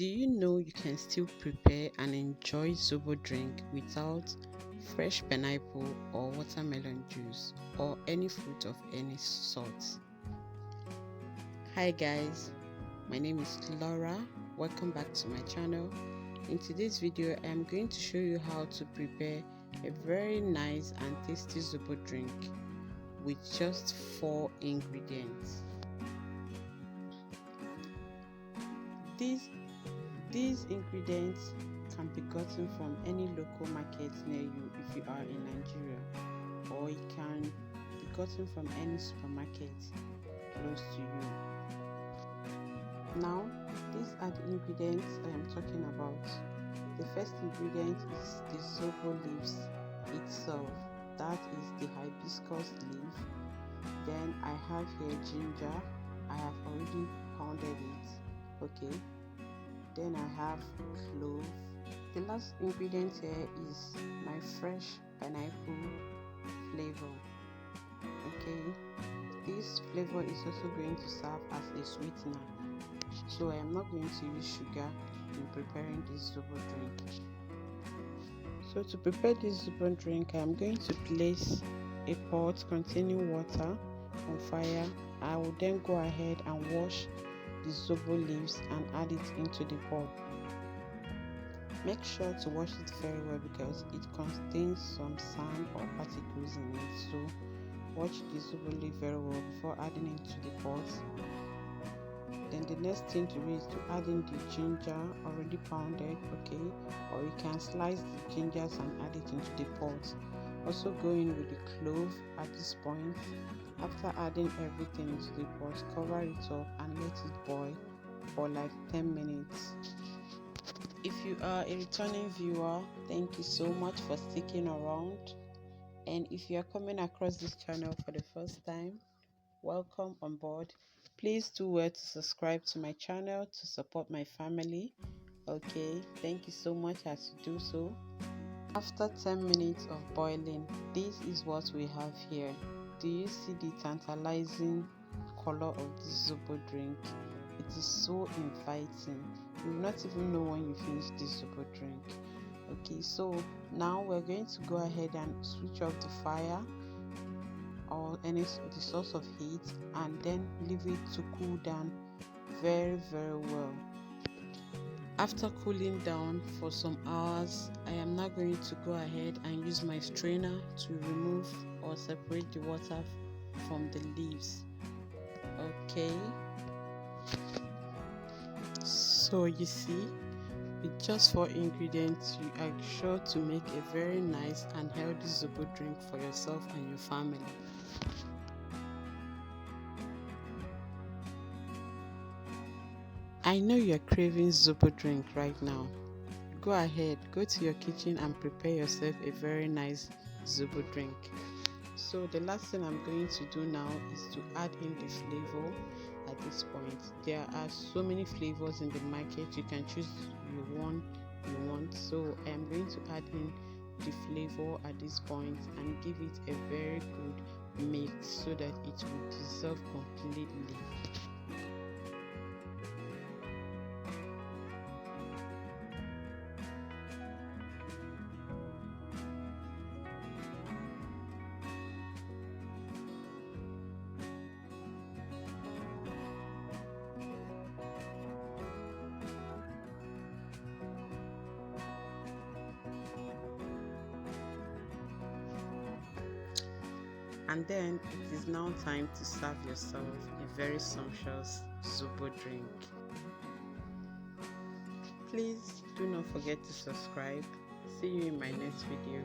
Do you know you can still prepare and enjoy zobo drink without fresh pineapple or watermelon juice or any fruit of any sort? Hi guys, my name is Laura. Welcome back to my channel. In today's video, I am going to show you how to prepare a very nice and tasty zobo drink with just 4 ingredients. These ingredients can be gotten from any local market near you if you are in Nigeria, or it can be gotten from any supermarket close to you. Now, these are the ingredients I am talking about. The first ingredient is the zobo leaves itself, that is the hibiscus leaf. Then I have here ginger. I have already pounded it. Okay. Then I have clove. The last ingredient here is my fresh pineapple flavor. Okay, this flavor is also going to serve as a sweetener, so I am not going to use sugar in preparing this zobo drink. So to prepare this zobo drink, I am going to place a pot containing water on fire. I will then go ahead and wash the zobo leaves and add it into the pot. Make sure to wash it very well because it contains some sand or particles in it, so wash the zobo leaf very well before adding it to the pot. Then the next thing to do is to add in the ginger already pounded, okay, or you can slice the gingers and add it into the pot. Also go in with the clove at this point. After adding everything into the pot, cover it up and let it boil for like 10 minutes. If you are a returning viewer, thank you so much for sticking around. And if you are coming across this channel for the first time, welcome on board. Please do well to subscribe to my channel to support my family. Okay, thank you so much as you do so. After 10 minutes of boiling, this is what we have here. Do you see the tantalizing color of this zobo drink? It is so inviting. You will not even know when you finish this zobo drink. Okay, so now we're going to go ahead and switch off the fire or the source of heat, and then leave it to cool down very well. After cooling down for some hours, I am now going to go ahead and use my strainer to remove or separate the water from the leaves. Okay, so you see, with just 4 ingredients, you are sure to make a very nice and healthy zobo drink for yourself and your family. I know you're craving zobo drink right now. Go ahead, go to your kitchen and prepare yourself a very nice zobo drink. So the last thing I'm going to do now is to add in the flavor at this point. There are so many flavors in the market. You can choose the one you want. So I am going to add in the flavor at this point and give it a very good mix so that it will dissolve completely. And then it is now time to serve yourself a very sumptuous zobo drink. Please do not forget to subscribe. See you in my next video.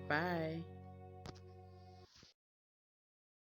Bye.